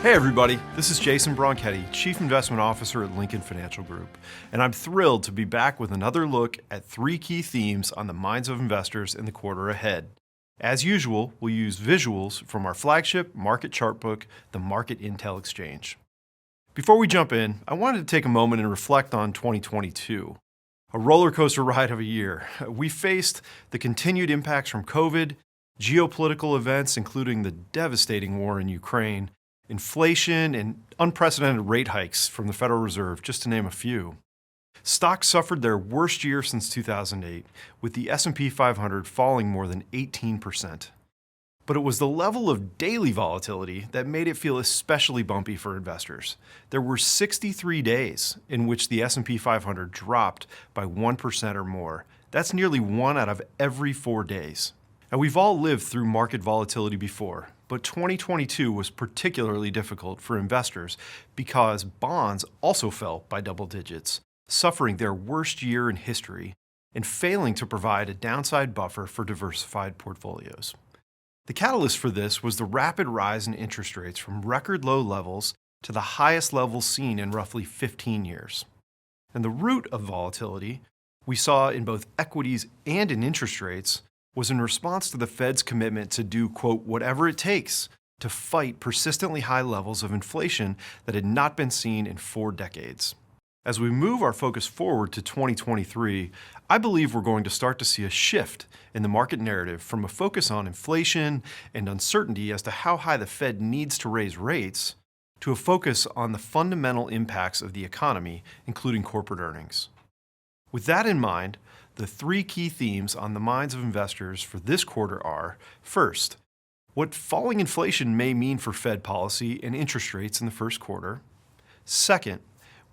Hey everybody, this is Jayson Chief Investment Officer at Lincoln Financial Group, and I'm thrilled to be back with another look at three key themes on the minds of investors in the quarter ahead. As usual, we'll use visuals from our flagship market chart book, the Market Intel Exchange. Before we jump in, I wanted to take a moment and reflect on 2022. A roller coaster ride of a year. We faced the continued impacts from COVID, geopolitical events including the devastating war in Ukraine, inflation, and unprecedented rate hikes from the Federal Reserve, just to name a few. Stocks suffered their worst year since 2008, with the S&P 500 falling more than 18%. But it was the level of daily volatility that made it feel especially bumpy for investors. There were 63 days in which the S&P 500 dropped by 1% or more. That's nearly 1 out of every 4 days. Now, we've all lived through market volatility before, but 2022 was particularly difficult for investors because bonds also fell by double digits, suffering their worst year in history and failing to provide a downside buffer for diversified portfolios. The catalyst for this was the rapid rise in interest rates from record low levels to the highest levels seen in roughly 15 years. And the root of volatility we saw in both equities and in interest rates was in response to the Fed's commitment to do, quote, whatever it takes to fight persistently high levels of inflation that had not been seen in 4 decades. As we move our focus forward to 2023, I believe we're going to start to see a shift in the market narrative from a focus on inflation and uncertainty as to how high the Fed needs to raise rates to a focus on the fundamental impacts of the economy, including corporate earnings. With that in mind, the 3 key themes on the minds of investors for this quarter are, first, what falling inflation may mean for Fed policy and interest rates in the first quarter. Second,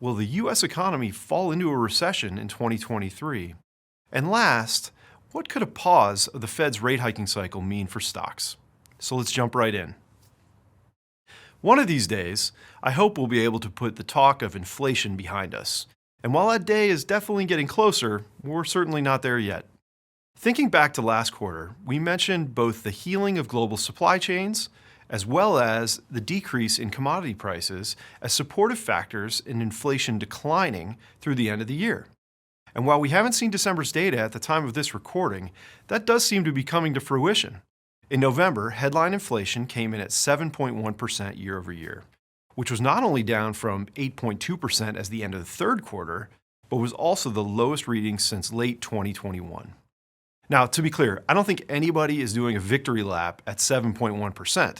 will the U.S. economy fall into a recession in 2023? And last, what could a pause of the Fed's rate hiking cycle mean for stocks? So let's jump right in. One of these days, I hope we'll be able to put the talk of inflation behind us. And while that day is definitely getting closer, we're certainly not there yet. Thinking back to last quarter, we mentioned both the healing of global supply chains as well as the decrease in commodity prices as supportive factors in inflation declining through the end of the year. And while we haven't seen December's data at the time of this recording, that does seem to be coming to fruition. In November, headline inflation came in at 7.1% year over year, which was not only down from 8.2% as the end of the third quarter, but was also the lowest reading since late 2021. Now, to be clear, I don't think anybody is doing a victory lap at 7.1%.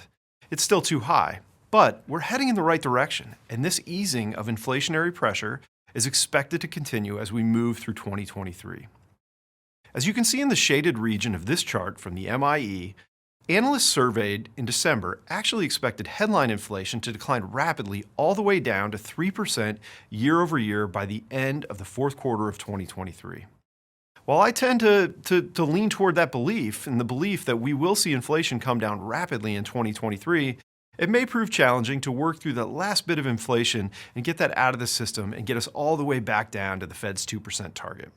It's still too high, but we're heading in the right direction, and this easing of inflationary pressure is expected to continue as we move through 2023. As you can see in the shaded region of this chart from the MIE, analysts surveyed in December actually expected headline inflation to decline rapidly all the way down to 3% year over year by the end of the fourth quarter of 2023. While I tend to lean toward that belief and the belief that we will see inflation come down rapidly in 2023, it may prove challenging to work through that last bit of inflation and get that out of the system and get us all the way back down to the Fed's 2% target.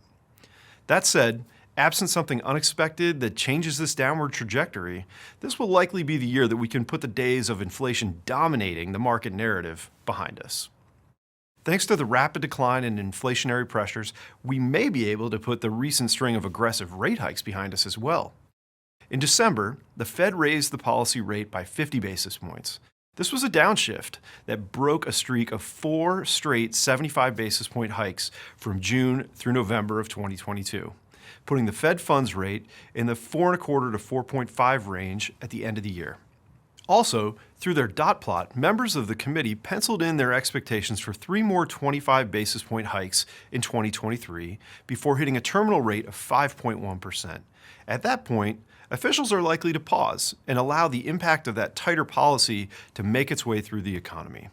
That said, absent something unexpected that changes this downward trajectory, this will likely be the year that we can put the days of inflation dominating the market narrative behind us. Thanks to the rapid decline in inflationary pressures, we may be able to put the recent string of aggressive rate hikes behind us as well. In December, the Fed raised the policy rate by 50 basis points. This was a downshift that broke a streak of 4 straight 75 basis point hikes from June through November of 2022. Putting the Fed funds rate in the 4.25 to 4.5 range at the end of the year. Also, through their dot plot, members of the committee penciled in their expectations for 3 more 25 basis point hikes in 2023 before hitting a terminal rate of 5.1%. At that point, officials are likely to pause and allow the impact of that tighter policy to make its way through the economy.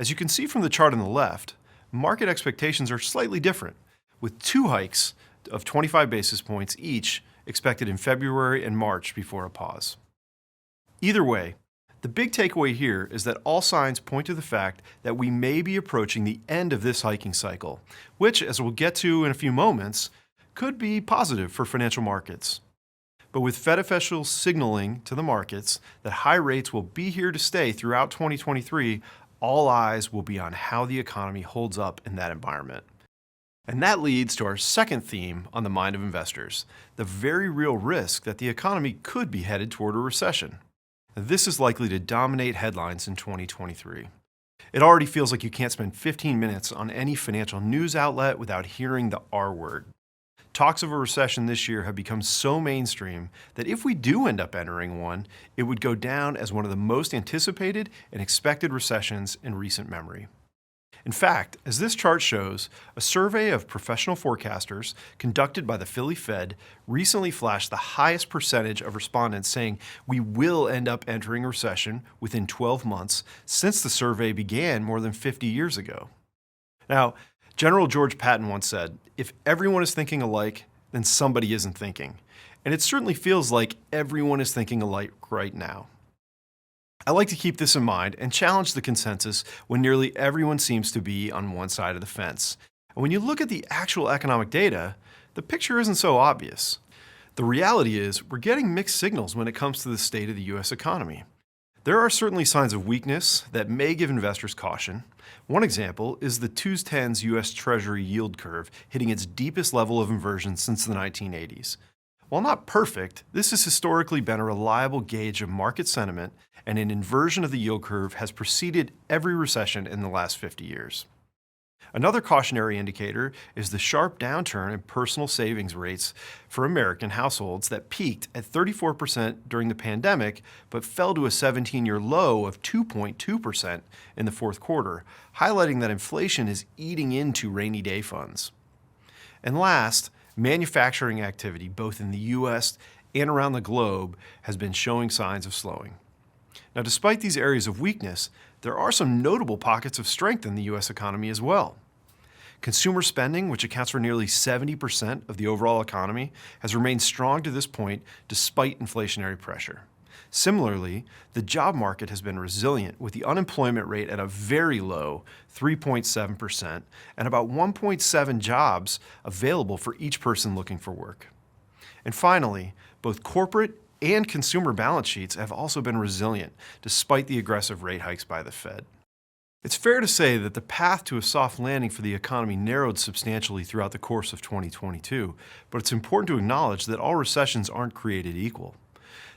As you can see from the chart on the left, market expectations are slightly different, with 2 hikes of 25 basis points each expected in February and March before a pause. Either way, the big takeaway here is that all signs point to the fact that we may be approaching the end of this hiking cycle, which, as we'll get to in a few moments, could be positive for financial markets. But with Fed officials signaling to the markets that high rates will be here to stay throughout 2023, all eyes will be on how the economy holds up in that environment. And that leads to our second theme on the mind of investors, the very real risk that the economy could be headed toward a recession. This is likely to dominate headlines in 2023. It already feels like you can't spend 15 minutes on any financial news outlet without hearing the R word. Talks of a recession this year have become so mainstream that if we do end up entering one, it would go down as one of the most anticipated and expected recessions in recent memory. In fact, as this chart shows, a survey of professional forecasters conducted by the Philly Fed recently flashed the highest percentage of respondents saying we will end up entering a recession within 12 months since the survey began more than 50 years ago. Now, General George Patton once said, "If everyone is thinking alike, then somebody isn't thinking." And it certainly feels like everyone is thinking alike right now. I like to keep this in mind and challenge the consensus when nearly everyone seems to be on one side of the fence. And when you look at the actual economic data, the picture isn't so obvious. The reality is we're getting mixed signals when it comes to the state of the U.S. economy. There are certainly signs of weakness that may give investors caution. One example is the 2s10s U.S. Treasury yield curve hitting its deepest level of inversion since the 1980s. While not perfect, this has historically been a reliable gauge of market sentiment, and an inversion of the yield curve has preceded every recession in the last 50 years. Another cautionary indicator is the sharp downturn in personal savings rates for American households that peaked at 34% during the pandemic, but fell to a 17-year low of 2.2% in the fourth quarter, highlighting that inflation is eating into rainy day funds. And last, manufacturing activity, both in the U.S. and around the globe, has been showing signs of slowing. Now, despite these areas of weakness, there are some notable pockets of strength in the U.S. economy as well. Consumer spending, which accounts for nearly 70% of the overall economy, has remained strong to this point despite inflationary pressure. Similarly, the job market has been resilient, with the unemployment rate at a very low 3.7% and about 1.7 jobs available for each person looking for work. And finally, both corporate and consumer balance sheets have also been resilient despite the aggressive rate hikes by the Fed. It's fair to say that the path to a soft landing for the economy narrowed substantially throughout the course of 2022, but it's important to acknowledge that all recessions aren't created equal.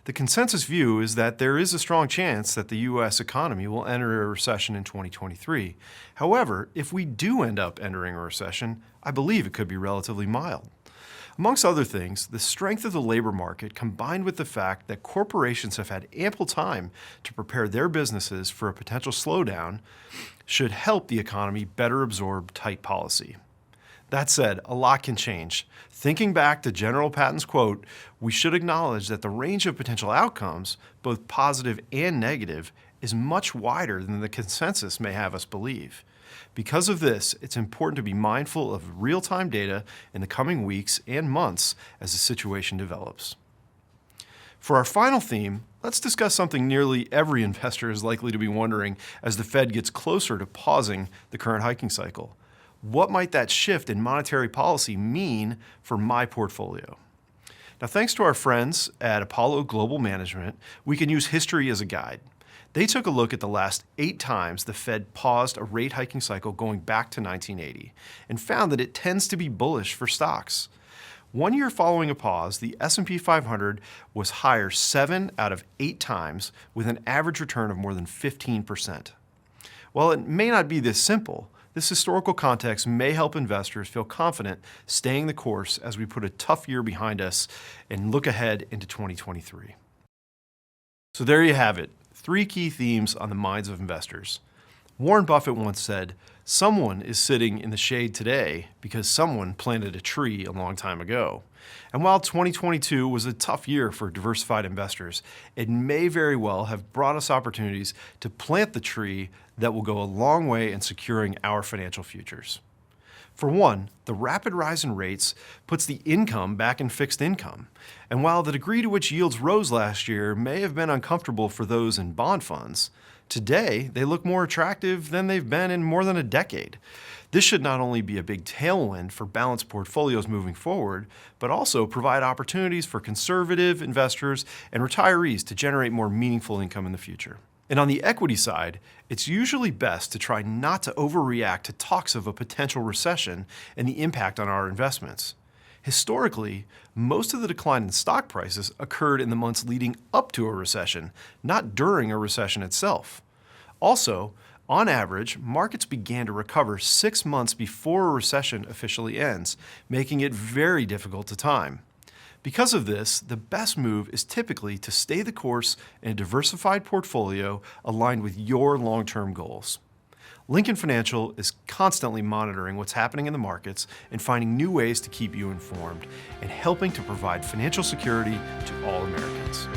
The consensus view is that there is a strong chance that the U.S. economy will enter a recession in 2023. However, if we do end up entering a recession, I believe it could be relatively mild. Amongst other things, the strength of the labor market, combined with the fact that corporations have had ample time to prepare their businesses for a potential slowdown, should help the economy better absorb tight policy. That said, a lot can change. Thinking back to General Patton's quote, we should acknowledge that the range of potential outcomes, both positive and negative, is much wider than the consensus may have us believe. Because of this, it's important to be mindful of real-time data in the coming weeks and months as the situation develops. For our final theme, let's discuss something nearly every investor is likely to be wondering as the Fed gets closer to pausing the current hiking cycle. What might that shift in monetary policy mean for my portfolio? Now, thanks to our friends at Apollo Global Management, we can use history as a guide. They took a look at the last 8 times the Fed paused a rate hiking cycle going back to 1980 and found that it tends to be bullish for stocks. 1 year following a pause, the S&P 500 was higher 7 out of 8 times with an average return of more than 15%. While it may not be this simple, this historical context may help investors feel confident staying the course as we put a tough year behind us and look ahead into 2023. So there you have it. 3 key themes on the minds of investors. Warren Buffett once said, "Someone is sitting in the shade today because someone planted a tree a long time ago." And while 2022 was a tough year for diversified investors, it may very well have brought us opportunities to plant the tree that will go a long way in securing our financial futures. For one, the rapid rise in rates puts the income back in fixed income. And while the degree to which yields rose last year may have been uncomfortable for those in bond funds, today they look more attractive than they've been in more than a decade. This should not only be a big tailwind for balanced portfolios moving forward, but also provide opportunities for conservative investors and retirees to generate more meaningful income in the future. And on the equity side, it's usually best to try not to overreact to talks of a potential recession and the impact on our investments. Historically, most of the decline in stock prices occurred in the months leading up to a recession, not during a recession itself. Also, on average, markets began to recover 6 months before a recession officially ends, making it very difficult to time. Because of this, the best move is typically to stay the course in a diversified portfolio aligned with your long-term goals. Lincoln Financial is constantly monitoring what's happening in the markets and finding new ways to keep you informed and helping to provide financial security to all Americans.